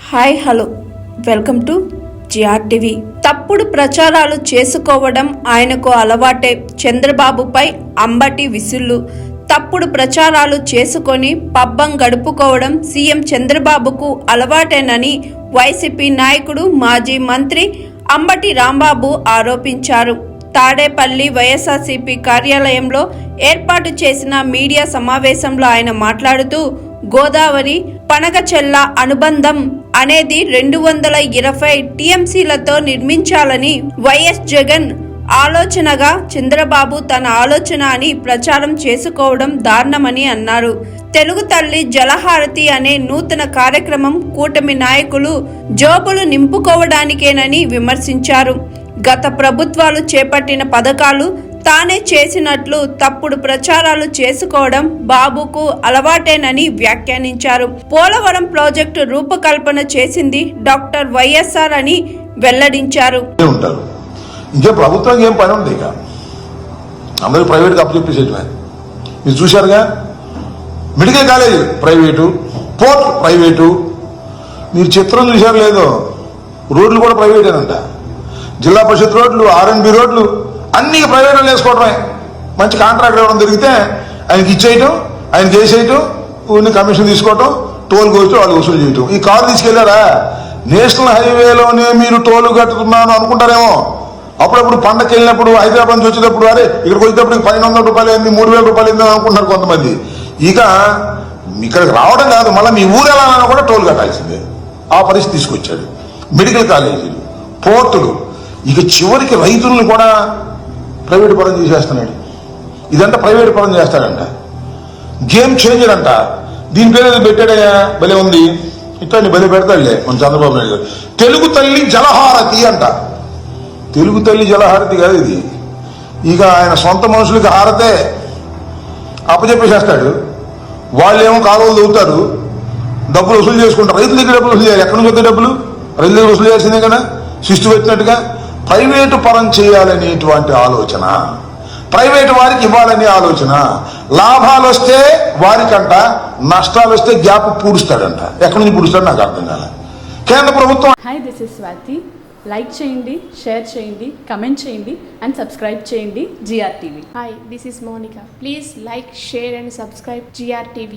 Hi hello welcome to GRTV. తప్పుడు ప్రచారాలు చేసుకోవడం ఆయనకు అలవాటే. చంద్రబాబుపై అంబటి విసుళ్ళు. తప్పుడు ప్రచారాలు చేసుకొని పబ్బం గడుపుకోవడం సీఎం చంద్రబాబుకు అలవాటేనని వైసీపీ నాయకుడు మాజీ మంత్రి అంబటి రాంబాబు ఆరోపించారు. తాడేపల్లి వైఎస్ఆర్సీపీ కార్యాలయంలో ఏర్పాటు చేసిన మీడియా సమావేశంలో ఆయన మాట్లాడుతూ, గోదావరి పనగచెల్ల అనుబంధం అనేది 220 టీఎంసీలతో నిర్మించాలని వైఎస్ జగన్ ఆలోచనగా చంద్రబాబు తన ఆలోచన అని ప్రచారం చేసుకోవడం దారుణమని అన్నారు. తెలుగు తల్లి జలహారతి అనే నూతన కార్యక్రమం కూటమి నాయకులు జోబులు నింపుకోవడానికేనని విమర్శించారు. గత ప్రభుత్వాలు చేపట్టిన పథకాలు తానే చేసినట్లు తప్పుడు ప్రచారాలు చేసుకోవడం బాబుకు అలవాటేనని వ్యాఖ్యానించారు. పోలవరం ప్రాజెక్టు రూపకల్పన చేసింది డాక్టర్ వైఎస్ఆర్ అని వెల్లడించారు. ఇంకే ప్రభుత్వం ఏం పని ఉంది, ఇక అందరూ ప్రైవేట్గా అప్పచెప్పేసేటమే. మీరు చూశారుగా, medical college private, port private. మీరు చిత్రం చూశారు లేదో, రోడ్లు కూడా ప్రైవేటేనంట. జిల్లా పరిషత్ రోడ్లు, ఆర్ఎన్బి రోడ్లు అన్ని ప్రైవేట్లో వేసుకోవడమే. మంచి కాంట్రాక్టర్ ఇవ్వడం దొరికితే ఆయనకి ఇచ్చేయటం, ఆయనకి వేసేయటం, ఊరిని కమిషన్ తీసుకోవటం, టోల్ కోసి వాళ్ళు వసూలు చేయటం. ఈ కారు తీసుకెళ్లారా, నేషనల్ హైవేలోనే మీరు టోల్ కట్టుకున్నాను అనుకుంటారేమో. అప్పుడప్పుడు పండగకి వెళ్ళినప్పుడు, హైదరాబాద్ నుంచి వచ్చేటప్పుడు, అరే ఇక్కడికి వచ్చేటప్పుడు 500 రూపాయలు అయింది, 3000 రూపాయలు అయింది అనుకుంటున్నారు కొంతమంది. ఇక ఇక్కడికి రావడం కాదు, మళ్ళీ మీ ఊరు వెళ్ళాలన్నా కూడా టోల్ కట్టాల్సిందే. ఆ పరిస్థితి తీసుకొచ్చాడు. మెడికల్ కాలేజీలు, పోర్టులు, ఇక చివరికి రైతులను కూడా ప్రైవేట్ పరం చేసేస్తున్నాడు. ఇదంతా ప్రైవేట్ పరం చేస్తాడంట. గేమ్ చేంజర్ అంట. దీని పేరు ఏదో పెట్టాడయ్యా, భలే ఉంది. ఇట్లా భలే పెడతాడులే మన చంద్రబాబు నాయుడు గారు. తెలుగు తల్లి జలహారతి అంట. తెలుగు తల్లి జలహారతి కాదు ఇది. ఇక ఆయన సొంత మనుషులకి హారతే అప్పచెప్పేసేస్తాడు. వాళ్ళేమో కాలువలు దొవుతారు, డబ్బులు వసూలు చేసుకుంటారు. రైతుల దగ్గర డబ్బులు వసూలు చేయాలి. ఎక్కడి నుంచి వస్తాయి డబ్బులు? రైతుల దగ్గర వసూలు చేయాల్సిందే కదా. శిస్తు పెట్టినట్టుగా ప్రైవేటు పరం చేయాలనేటువంటి ఆలోచన, ప్రైవేటు వారికి ఇవ్వాలనే ఆలోచన. లాభాలు వస్తే వారికంట, నష్టాలు వస్తే గ్యాప్ పూడుస్తాడంట. ఎక్కడి నుంచి పూడుస్తాడు నాకు అర్థం కాలే. కేంద్ర ప్రభుత్వం. Hi, this is Swathi. Like చేయండి, షేర్ చేయండి, కమెంట్ చేయండి అండ్ సబ్స్క్రైబ్ చేయండి GRTV. Hi, this is Monica. Please like, share and subscribe GRTV.